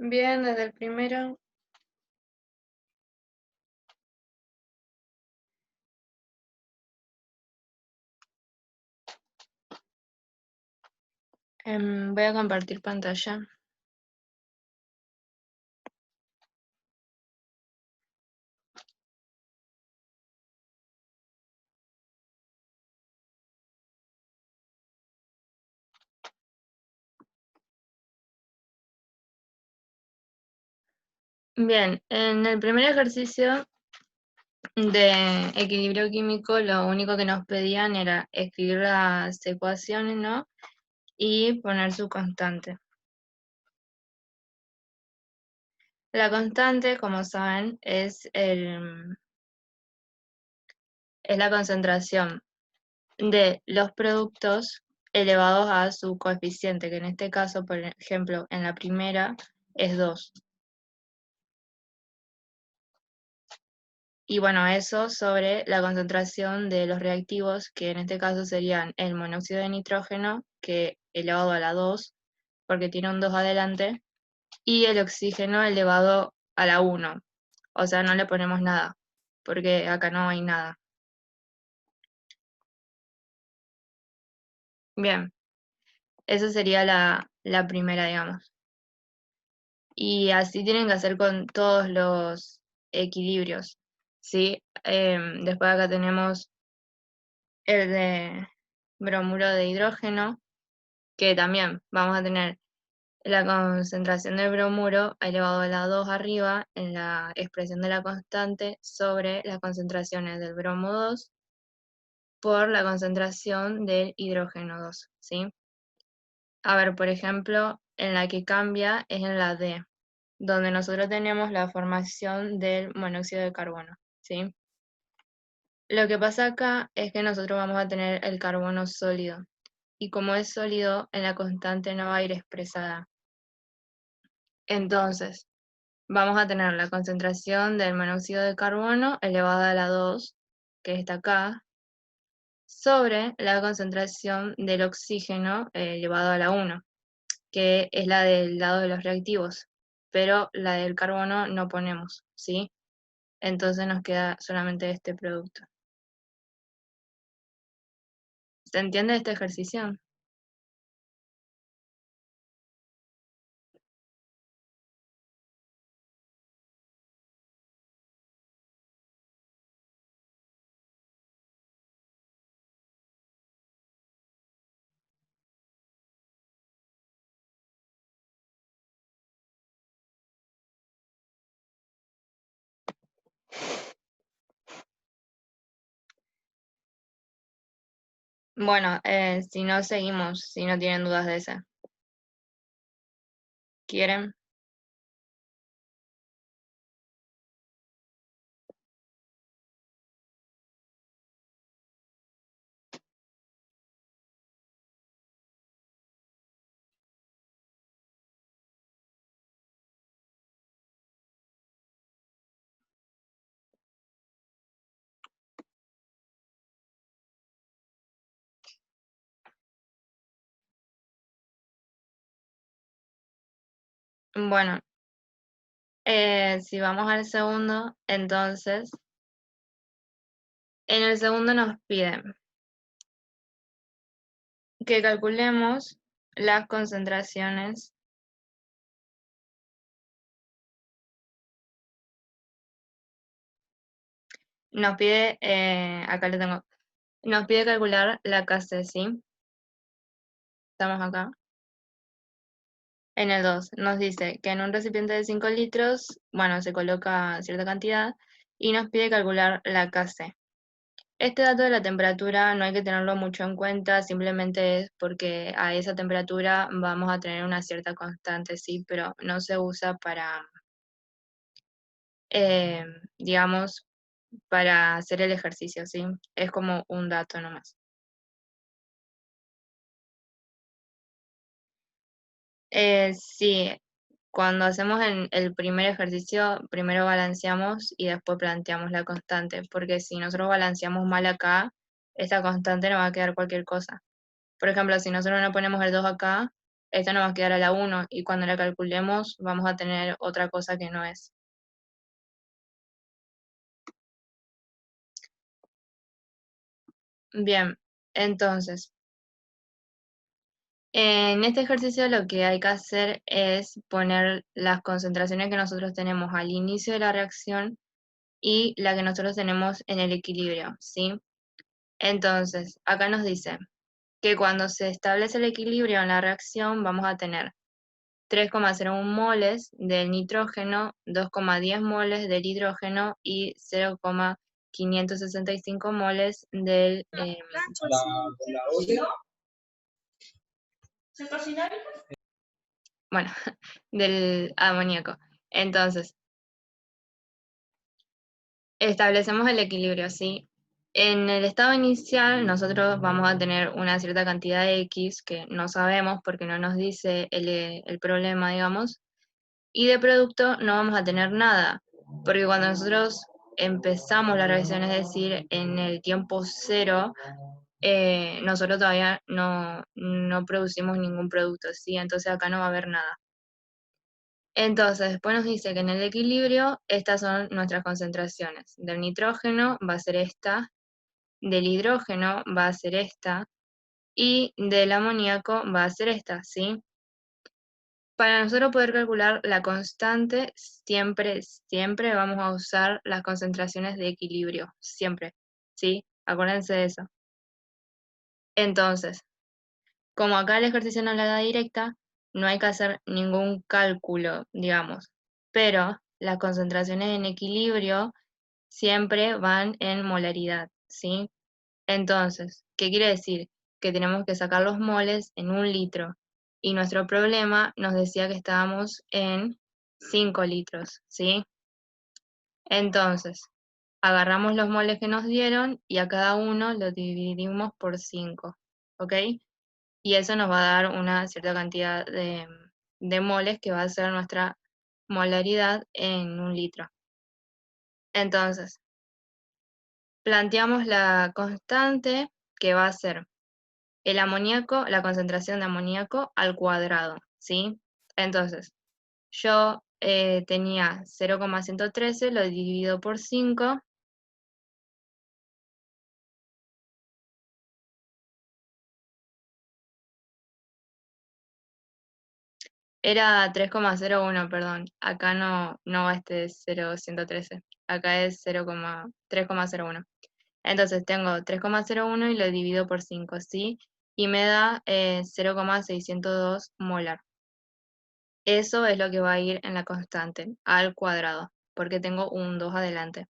Bien, desde el primero. Voy a compartir pantalla. Bien, en el primer ejercicio de equilibrio químico, lo único que nos pedían era escribir las ecuaciones, ¿no? Y poner su constante. La constante, como saben, es la concentración de los productos elevados a su coeficiente, que en este caso, por ejemplo, en la primera es 2. Y bueno, eso sobre la concentración de los reactivos, que en este caso serían el monóxido de nitrógeno, que elevado a la 2, porque tiene un 2 adelante, y el oxígeno elevado a la 1. O sea, no le ponemos nada, porque acá no hay nada. Bien, esa sería la primera, digamos. Y así tienen que hacer con todos los equilibrios, ¿sí? Después acá tenemos el de bromuro de hidrógeno, que también vamos a tener la concentración del bromuro elevado a la 2 arriba en la expresión de la constante sobre las concentraciones del bromo 2 por la concentración del hidrógeno 2, ¿sí? A ver, por ejemplo, en la que cambia es en la D, donde nosotros tenemos la formación del monóxido de carbono, ¿sí? Lo que pasa acá es que nosotros vamos a tener el carbono sólido, y como es sólido, en la constante no va a ir expresada. Entonces, vamos a tener la concentración del monóxido de carbono elevada a la 2, que está acá, sobre la concentración del oxígeno elevado a la 1, que es la del lado de los reactivos, pero la del carbono no ponemos, ¿sí? Entonces nos queda solamente este producto. ¿Se entiende este ejercicio? Bueno, si no seguimos, si no tienen dudas de esa. ¿Quieren? Bueno, si vamos al segundo, entonces, en el segundo nos piden que calculemos las concentraciones. Nos pide, acá lo tengo, nos pide calcular la KC, ¿sí? Estamos acá. En el 2 nos dice que en un recipiente de 5 litros, bueno, se coloca cierta cantidad y nos pide calcular la KC. Este dato de la temperatura no hay que tenerlo mucho en cuenta, simplemente es porque a esa temperatura vamos a tener una cierta constante, sí, pero no se usa para, eh, digamos, para hacer el ejercicio, ¿sí? Es como un dato nomás. Sí, cuando hacemos el primer ejercicio, primero balanceamos y después planteamos la constante, porque si nosotros balanceamos mal acá, esta constante nos va a quedar cualquier cosa. Por ejemplo, si nosotros no ponemos el 2 acá, esta nos va a quedar a la 1 y cuando la calculemos vamos a tener otra cosa que no es. Bien, entonces, en este ejercicio lo que hay que hacer es poner las concentraciones que nosotros tenemos al inicio de la reacción y la que nosotros tenemos en el equilibrio, ¿sí? Entonces, acá nos dice que cuando se establece el equilibrio en la reacción vamos a tener 3,01 moles del nitrógeno, 2,10 moles del hidrógeno y 0,565 moles del, bueno, del amoníaco. Entonces, establecemos el equilibrio, ¿sí? En el estado inicial nosotros vamos a tener una cierta cantidad de X que no sabemos porque no nos dice el problema, digamos, y de producto no vamos a tener nada, porque cuando nosotros empezamos la reacción, es decir, en el tiempo cero, nosotros todavía no producimos ningún producto, ¿sí? Entonces acá no va a haber nada. Entonces, después nos dice que en el equilibrio estas son nuestras concentraciones. Del nitrógeno va a ser esta, del hidrógeno va a ser esta y del amoníaco va a ser esta, ¿sí? Para nosotros poder calcular la constante, siempre vamos a usar las concentraciones de equilibrio, siempre, ¿sí? Acuérdense de eso. Entonces, como acá el ejercicio no la da directa, no hay que hacer ningún cálculo, digamos, pero las concentraciones en equilibrio siempre van en molaridad, ¿sí? Entonces, ¿qué quiere decir? Que tenemos que sacar los moles en 1 litro. Y nuestro problema nos decía que estábamos en 5 litros, ¿sí? Entonces, agarramos los moles que nos dieron y a cada uno lo dividimos por 5, ¿ok? Y eso nos va a dar una cierta cantidad de moles que va a ser nuestra molaridad en 1 litro. Entonces, planteamos la constante que va a ser el amoníaco, la concentración de amoníaco al cuadrado, ¿sí? Entonces, yo tenía 0,113, lo divido por 5, era 3,01, perdón, acá no va este 0,113, acá es 3,01. Entonces tengo 3,01 y lo divido por 5, ¿sí? Y me da 0,602 molar. Eso es lo que va a ir en la constante, al cuadrado, porque tengo un 2 adelante.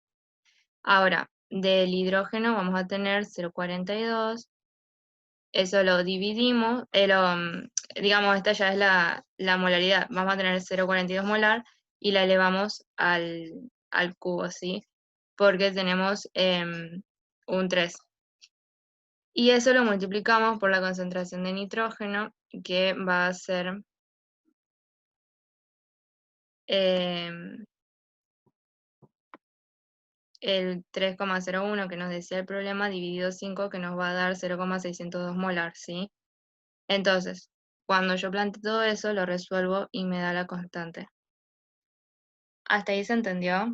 Ahora, del hidrógeno vamos a tener 0,42, eso lo dividimos, digamos, esta ya es la molaridad, vamos a tener 0,42 molar y la elevamos al cubo, ¿sí? Porque tenemos un 3. Y eso lo multiplicamos por la concentración de nitrógeno, que va a ser em, el 3,01 que nos decía el problema, dividido 5, que nos va a dar 0,602 molar, ¿sí? Entonces, cuando yo planteo todo eso, lo resuelvo y me da la constante. ¿Hasta ahí se entendió?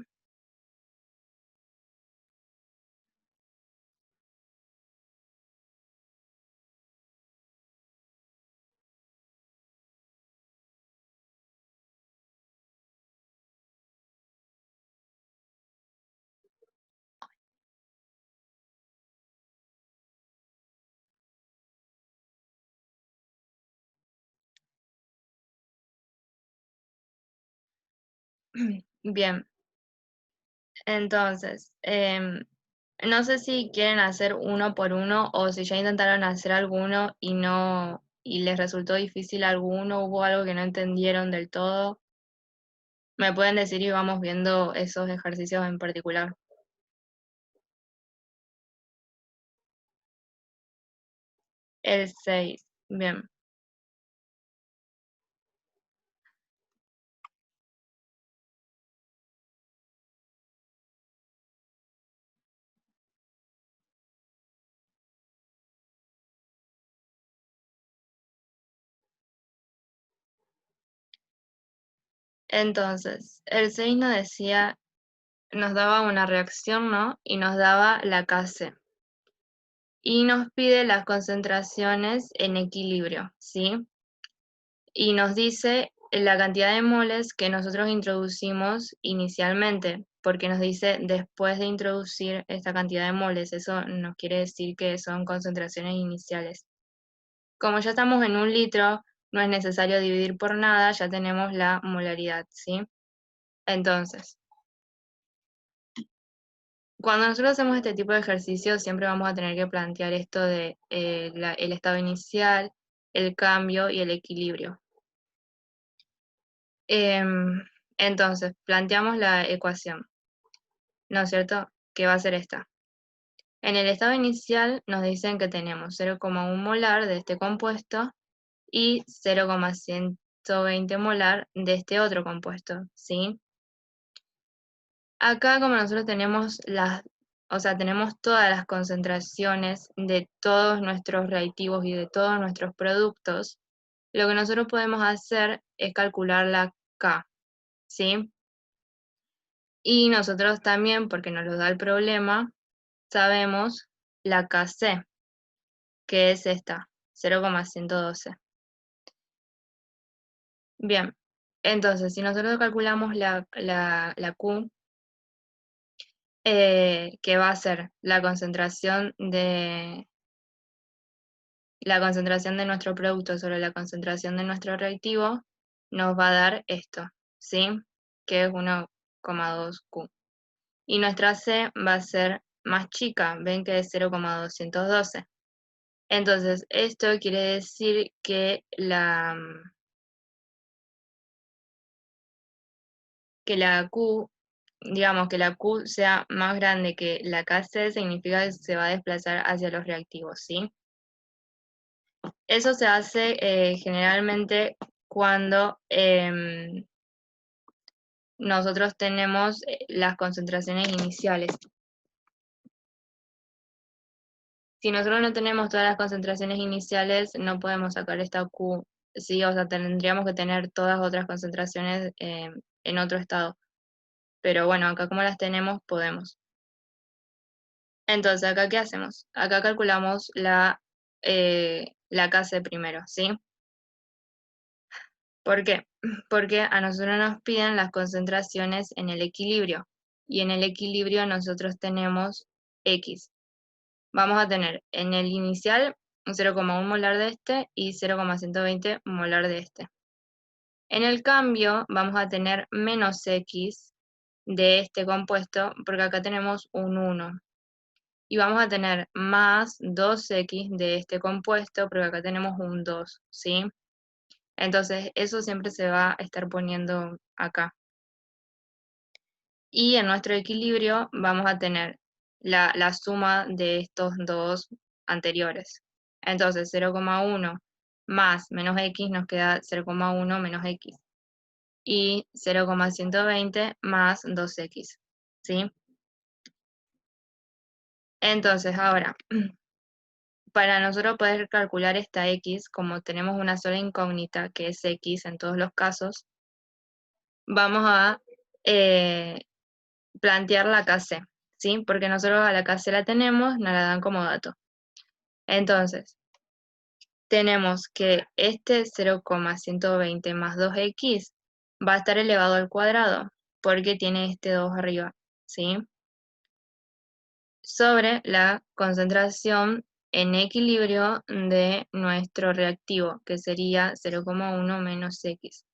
Bien, entonces, no sé si quieren hacer uno por uno o si ya intentaron hacer alguno y no, y les resultó difícil alguno, hubo algo que no entendieron del todo. Me pueden decir y vamos viendo esos ejercicios en particular. El 6, bien. Entonces, el 6 nos decía, nos daba una reacción, ¿no? Y nos daba la Kc. Y nos pide las concentraciones en equilibrio, ¿sí? Y nos dice la cantidad de moles que nosotros introducimos inicialmente, porque nos dice después de introducir esta cantidad de moles, eso nos quiere decir que son concentraciones iniciales. Como ya estamos en 1 litro, no es necesario dividir por nada, ya tenemos la molaridad, ¿sí? Entonces, cuando nosotros hacemos este tipo de ejercicios, siempre vamos a tener que plantear esto de el estado inicial, el cambio y el equilibrio. Entonces, planteamos la ecuación, ¿no es cierto? Que va a ser esta. En el estado inicial nos dicen que tenemos 0,1 molar de este compuesto y 0,120 molar de este otro compuesto, ¿sí? Acá, como nosotros tenemos tenemos todas las concentraciones de todos nuestros reactivos y de todos nuestros productos, lo que nosotros podemos hacer es calcular la K, ¿sí? Y nosotros también, porque nos lo da el problema, sabemos la Kc, que es esta, 0,112. Bien, entonces, si nosotros calculamos la Q, que va a ser la concentración de nuestro producto sobre la concentración de nuestro reactivo, nos va a dar esto, ¿sí? Que es 1,2 Q. Y nuestra C va a ser más chica, ven que es 0,212. Entonces, esto quiere decir que la Q, digamos que la Q sea más grande que la Kc, significa que se va a desplazar hacia los reactivos, ¿sí? Eso se hace generalmente cuando nosotros tenemos las concentraciones iniciales. Si nosotros no tenemos todas las concentraciones iniciales, no podemos sacar esta Q, sí, o sea, tendríamos que tener todas otras concentraciones en otro estado. Pero bueno, acá como las tenemos, podemos. Entonces, ¿acá qué hacemos? Acá calculamos la Kc primero, ¿sí? ¿Por qué? Porque a nosotros nos piden las concentraciones en el equilibrio. Y en el equilibrio nosotros tenemos X. Vamos a tener en el inicial un 0,1 molar de este y 0,120 molar de este. En el cambio vamos a tener menos X de este compuesto porque acá tenemos un 1. Y vamos a tener más 2X de este compuesto porque acá tenemos un 2, ¿sí? Entonces eso siempre se va a estar poniendo acá. Y en nuestro equilibrio vamos a tener la suma de estos dos anteriores. Entonces 0,1 más menos x nos queda 0,1 menos x. Y 0,120 más 2x. ¿Sí? Entonces ahora, para nosotros poder calcular esta x, como tenemos una sola incógnita que es x en todos los casos, vamos a plantear la Kc, ¿sí? Porque nosotros a la Kc la tenemos, nos la dan como dato. Entonces, tenemos que este 0,120 más 2x va a estar elevado al cuadrado, porque tiene este 2 arriba, ¿sí? Sobre la concentración en equilibrio de nuestro reactivo, que sería 0,1 menos x.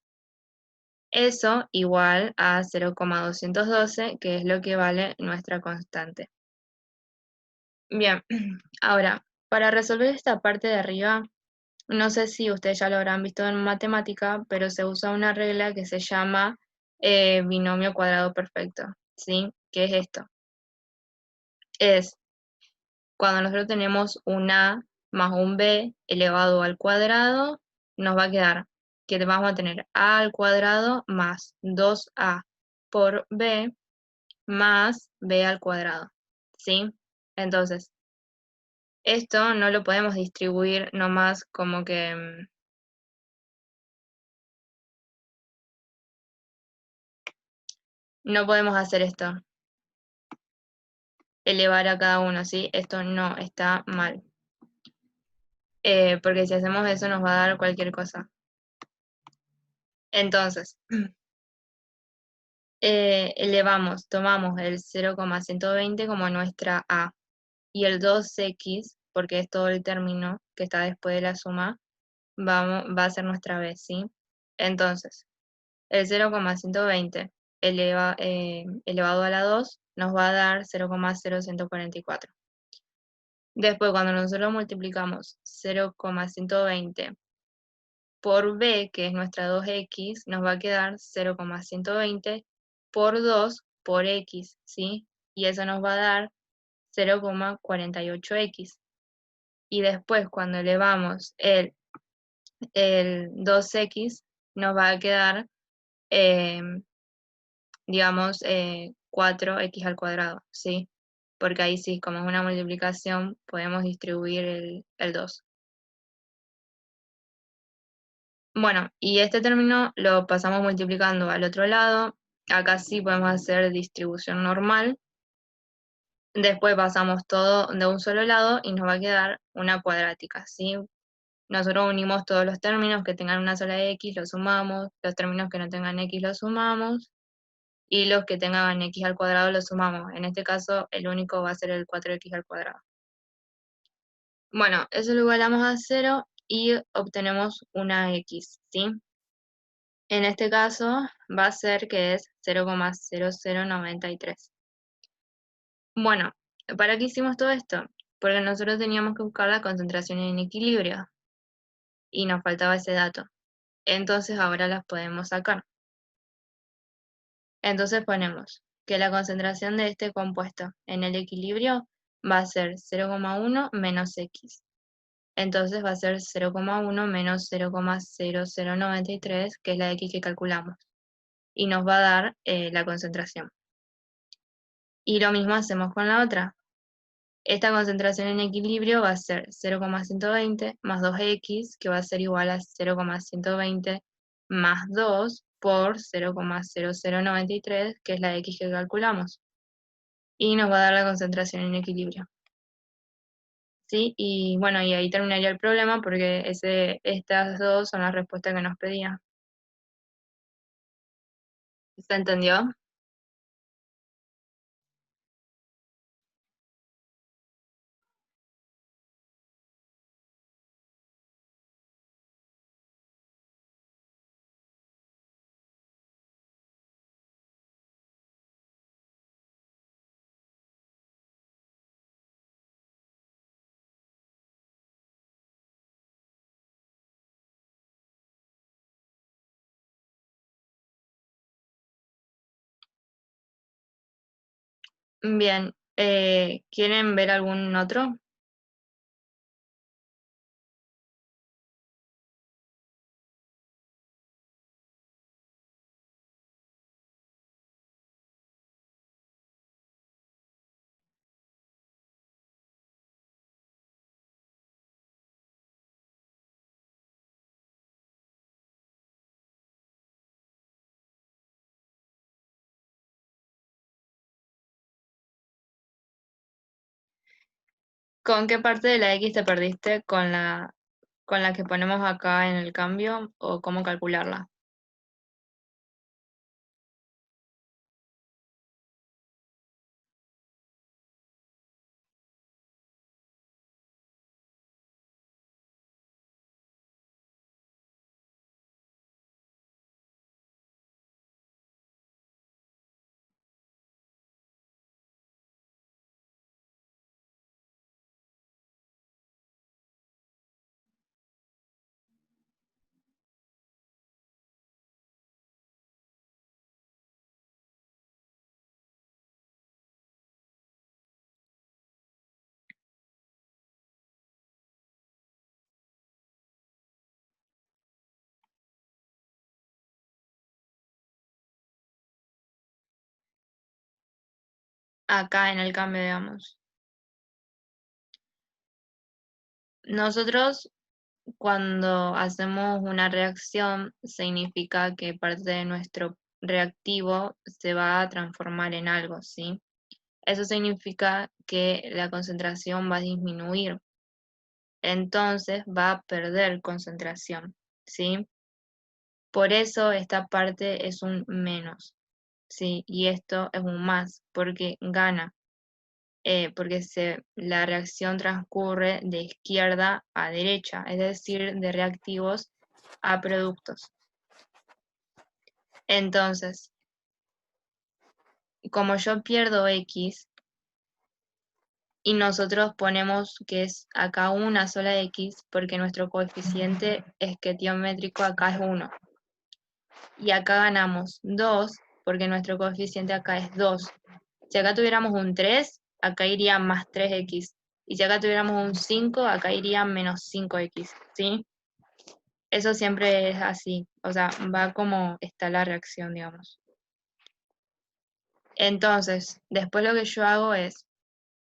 Eso igual a 0,212, que es lo que vale nuestra constante. Bien, ahora, para resolver esta parte de arriba, no sé si ustedes ya lo habrán visto en matemática, pero se usa una regla que se llama binomio cuadrado perfecto, ¿sí? ¿Qué es esto? Es cuando nosotros tenemos un a más un b elevado al cuadrado, nos va a quedar que vamos a tener a al cuadrado más 2a por b más b al cuadrado, ¿sí? Entonces, esto no lo podemos distribuir nomás como que No podemos hacer esto, elevar a cada uno, ¿sí? Esto no, está mal. Porque si hacemos eso nos va a dar cualquier cosa. Entonces, elevamos, tomamos el 0,120 como nuestra A y el 2x, porque es todo el término que está después de la suma, va a ser nuestra B, ¿sí? Entonces, el 0,120 elevado a la 2 nos va a dar 0,0144. Después, cuando nosotros multiplicamos 0,120 por b, que es nuestra 2x, nos va a quedar 0,120 por 2 por x, ¿sí? Y eso nos va a dar 0,48x. Y después, cuando elevamos el 2x, nos va a quedar, eh, digamos, 4x al cuadrado, ¿sí? Porque ahí sí, como es una multiplicación, podemos distribuir el 2. Bueno, y este término lo pasamos multiplicando al otro lado. Acá sí podemos hacer distribución normal. Después pasamos todo de un solo lado y nos va a quedar una cuadrática, ¿sí? Nosotros unimos todos los términos que tengan una sola x, los sumamos, los términos que no tengan x los sumamos, y los que tengan x al cuadrado los sumamos. En este caso, el único va a ser el 4x al cuadrado. Bueno, eso lo igualamos a 0 y obtenemos una x, ¿sí? En este caso va a ser que es 0,0093. Bueno, ¿para qué hicimos todo esto? Porque nosotros teníamos que buscar la concentración en equilibrio y nos faltaba ese dato. Entonces ahora las podemos sacar. Entonces ponemos que la concentración de este compuesto en el equilibrio va a ser 0,1 menos x. Entonces va a ser 0,1 menos 0,0093, que es la x que calculamos. Y nos va a dar la concentración. Y lo mismo hacemos con la otra. Esta concentración en equilibrio va a ser 0,120 más 2x, que va a ser igual a 0,120 más 2 por 0,0093, que es la x que calculamos. Y nos va a dar la concentración en equilibrio. ¿Sí? Y bueno, y ahí terminaría el problema porque estas dos son las respuestas que nos pedía. ¿Se entendió? Bien, ¿quieren ver algún otro? ¿Con qué parte de la x te perdiste? ¿Con la que ponemos acá en el cambio o cómo calcularla? Acá en el cambio, digamos. Nosotros cuando hacemos una reacción significa que parte de reactivo se va a transformar en algo, ¿sí? Eso significa que la concentración va a disminuir, entonces va a perder concentración, ¿sí? Por eso esta parte es un menos, ¿sí? Y esto es un más, porque gana, porque la reacción transcurre de izquierda a derecha, es decir, de reactivos a productos. Entonces, como yo pierdo X y nosotros ponemos que es acá una sola X, porque nuestro coeficiente esquetiométrico acá es 1. Y acá ganamos 2, porque nuestro coeficiente acá es 2. Si acá tuviéramos un 3, acá iría más 3x. Y si acá tuviéramos un 5, acá iría menos 5x, ¿sí? Eso siempre es así, o sea, va como está la reacción, digamos. Entonces, después lo que yo hago es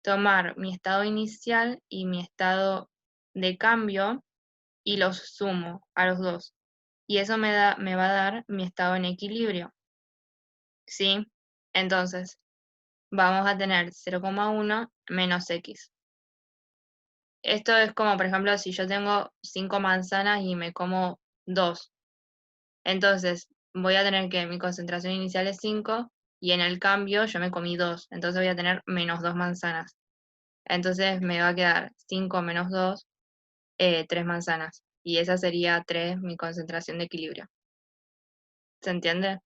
tomar mi estado inicial y mi estado de cambio y los sumo a los dos. Y eso me va a dar mi estado en equilibrio, ¿sí? Entonces, vamos a tener 0,1 menos x. Esto es como, por ejemplo, si yo tengo 5 manzanas y me como 2. Entonces, voy a tener que mi concentración inicial es 5 y en el cambio yo me comí 2. Entonces voy a tener menos 2 manzanas. Entonces me va a quedar 5 menos 2, 3 manzanas. Y esa sería 3 mi concentración de equilibrio. ¿Se entiende?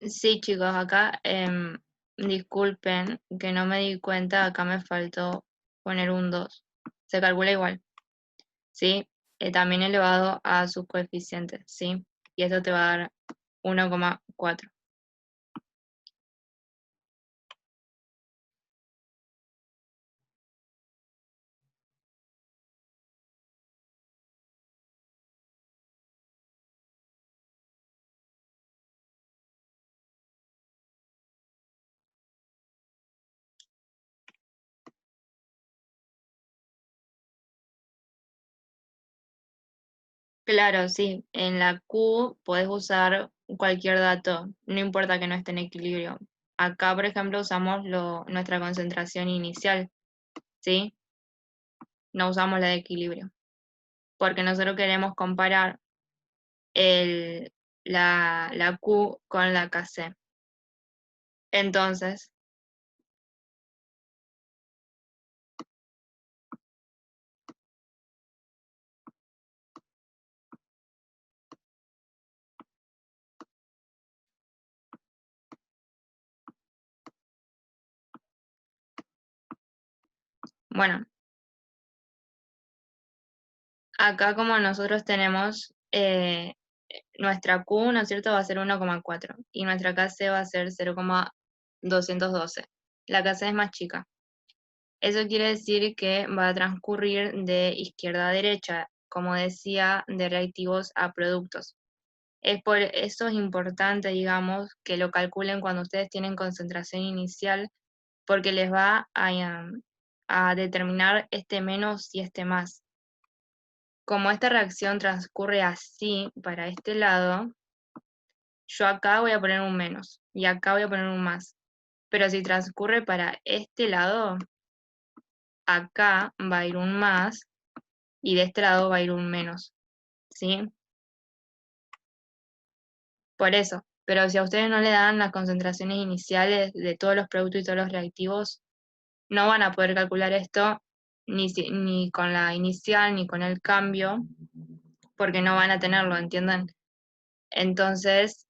Sí, chicos, acá disculpen que no me di cuenta, acá me faltó poner un 2. Se calcula igual, ¿sí? También elevado a sus coeficientes, ¿sí? Y esto te va a dar 1,4. Claro, sí, en la Q puedes usar cualquier dato, no importa que no esté en equilibrio. Acá, por ejemplo, usamos nuestra concentración inicial, ¿sí? No usamos la de equilibrio, porque nosotros queremos comparar la Q con la KC. Entonces, bueno, acá como nosotros tenemos nuestra Q, ¿no es cierto?, va a ser 1,4 y nuestra KC va a ser 0,212. La KC es más chica. Eso quiere decir que va a transcurrir de izquierda a derecha, como decía, de reactivos a productos. Por eso es importante, digamos, que lo calculen cuando ustedes tienen concentración inicial, porque les va a determinar este menos y este más. Como esta reacción transcurre así para este lado, yo acá voy a poner un menos y acá voy a poner un más. Pero si transcurre para este lado, acá va a ir un más y de este lado va a ir un menos, ¿sí? Por eso. Pero si a ustedes no le dan las concentraciones iniciales de todos los productos y todos los reactivos, no van a poder calcular esto ni con la inicial ni con el cambio, porque no van a tenerlo, ¿entienden? Entonces,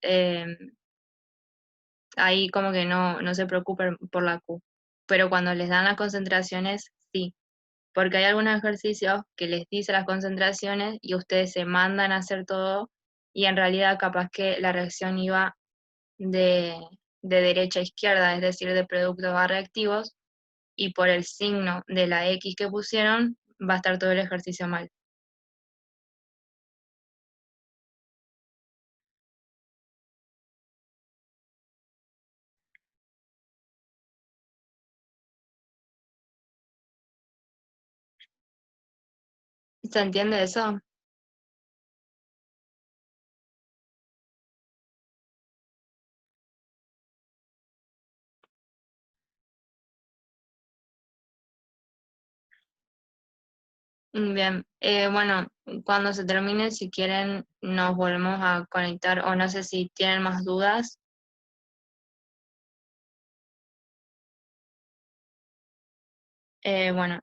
ahí como que no se preocupen por la Q. Pero cuando les dan las concentraciones, sí, porque hay algunos ejercicios que les dice las concentraciones y ustedes se mandan a hacer todo y en realidad capaz que la reacción iba de, de derecha a izquierda, es decir, de productos a reactivos, y por el signo de la X que pusieron, va a estar todo el ejercicio mal. ¿Se entiende eso? Bien, bueno, cuando se termine, si quieren, nos volvemos a conectar o no sé si tienen más dudas. Bueno,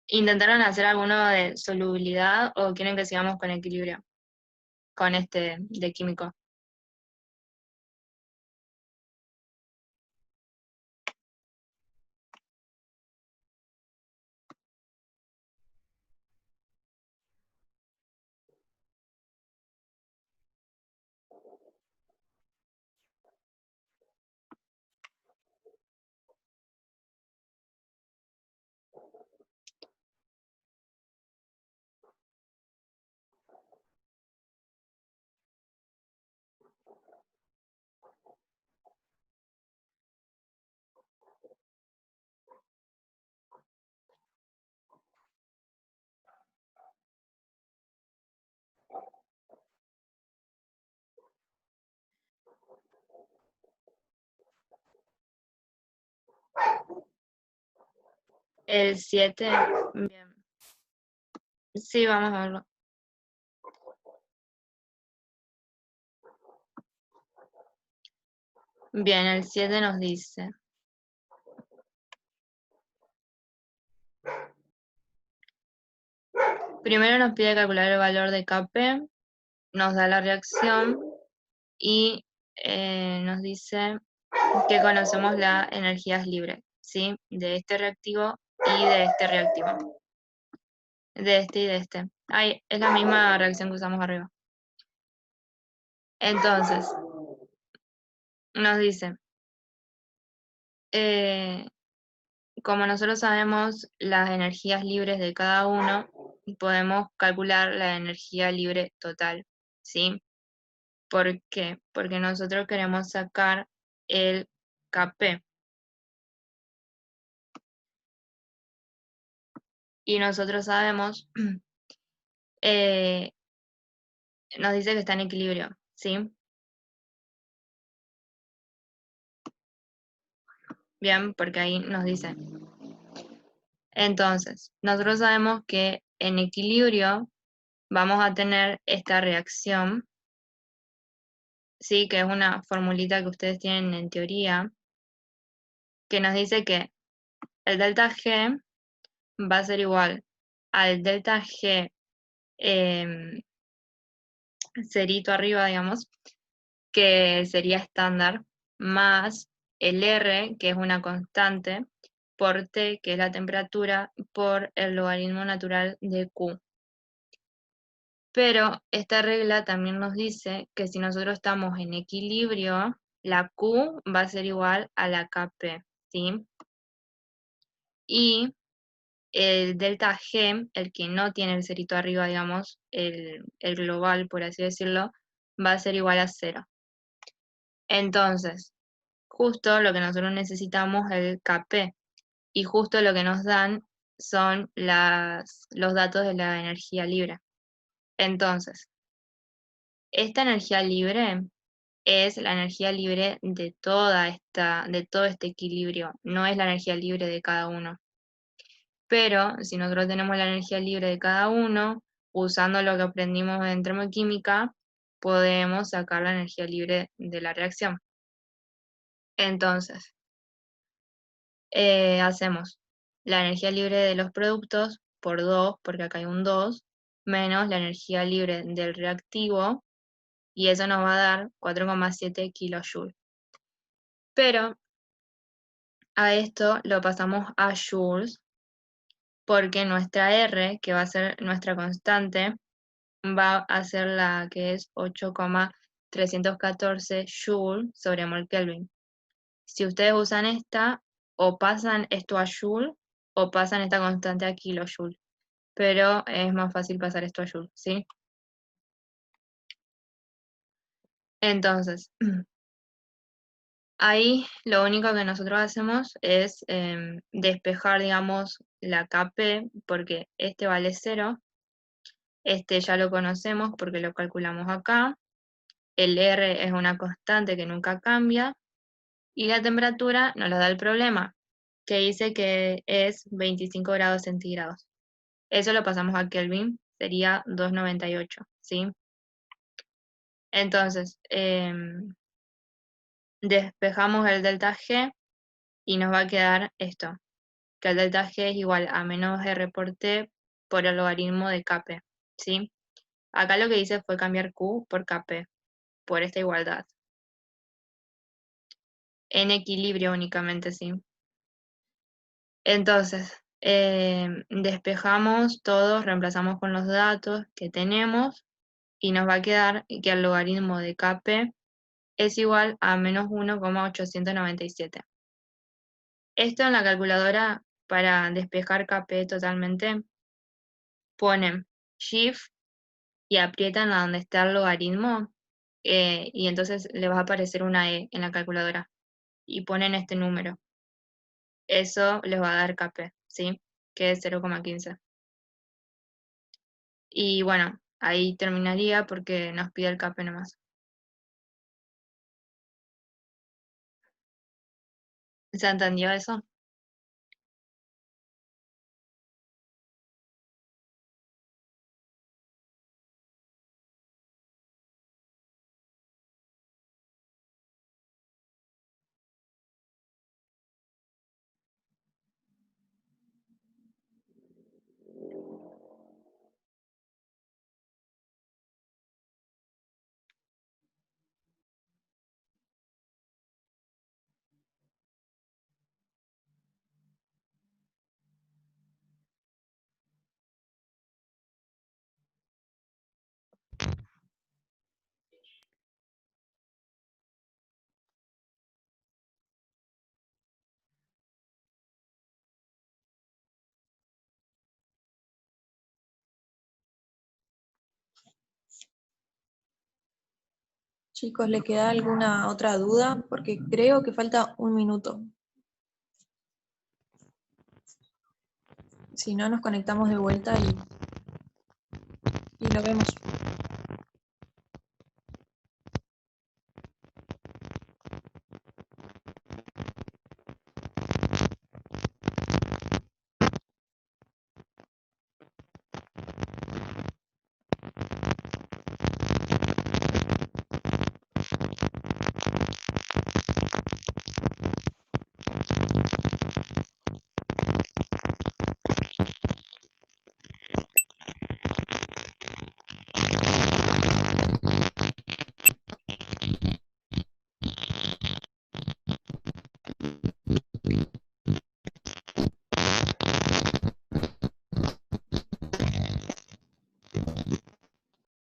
¿intentaron hacer alguno de solubilidad o quieren que sigamos con equilibrio, con este de químico? El 7, bien. Sí, vamos a verlo. Bien, el 7 nos dice, primero nos pide calcular el valor de Kp, nos da la reacción y nos dice que conocemos las energías libres, ¿sí? De este reactivo y de este reactivo, de este y de este. Ay, es la misma reacción que usamos arriba. Entonces, nos dice, eh, como nosotros sabemos las energías libres de cada uno, podemos calcular la energía libre total, ¿sí? ¿Por qué? Porque nosotros queremos sacar el Kp y nosotros sabemos, eh, nos dice que está en equilibrio, ¿sí? Bien, porque ahí nos dice. Entonces, nosotros sabemos que en equilibrio vamos a tener esta reacción, ¿sí? Que es una formulita que ustedes tienen en teoría, que nos dice que el delta G va a ser igual al delta G cerito arriba, digamos, que sería estándar, más el R, que es una constante, por T, que es la temperatura, por el logaritmo natural de Q. Pero esta regla también nos dice que si nosotros estamos en equilibrio, la Q va a ser igual a la Kp, ¿sí? Y el delta G, el que no tiene el cerito arriba, digamos, el global, por así decirlo, va a ser igual a cero. Entonces, justo lo que nosotros necesitamos es el Kp, y justo lo que nos dan son los datos de la energía libre. Entonces, esta energía libre es la energía libre de todo este equilibrio, no es la energía libre de cada uno. Pero si nosotros tenemos la energía libre de cada uno, usando lo que aprendimos en termoquímica, podemos sacar la energía libre de la reacción. Entonces, hacemos la energía libre de los productos por 2, porque acá hay un 2, menos la energía libre del reactivo, y eso nos va a dar 4,7 kilojoules. Pero a esto lo pasamos a joules, porque nuestra R, que va a ser nuestra constante, va a ser la que es 8,314 joules sobre mol Kelvin. Si ustedes usan esta, o pasan esto a joule, o pasan esta constante a kilojoule. Pero es más fácil pasar esto a joule, ¿sí? Entonces, ahí lo único que nosotros hacemos es despejar, digamos, la Kp, porque este vale 0. Este ya lo conocemos porque lo calculamos acá. El R es una constante que nunca cambia. Y la temperatura nos la da el problema, que dice que es 25 grados centígrados. Eso lo pasamos a Kelvin, sería 298, ¿sí? Entonces, despejamos el delta G y nos va a quedar esto, que el delta G es igual a menos R por T por el logaritmo de Kp, ¿sí? Acá lo que hice fue cambiar Q por Kp, por esta igualdad. En equilibrio únicamente, ¿sí? Entonces, despejamos todo, reemplazamos con los datos que tenemos y nos va a quedar que el logaritmo de Kp es igual a menos 1,897. Esto en la calculadora, para despejar Kp totalmente, ponen Shift y aprietan a donde está el logaritmo, y entonces le va a aparecer una E en la calculadora y ponen este número. Eso les va a dar Kp, ¿sí? Que es 0,15. Y bueno, ahí terminaría porque nos pide el Kp nomás. ¿Se entendió eso? Chicos, ¿le queda alguna otra duda? Porque creo que falta un minuto. Si no, nos conectamos de vuelta y lo vemos.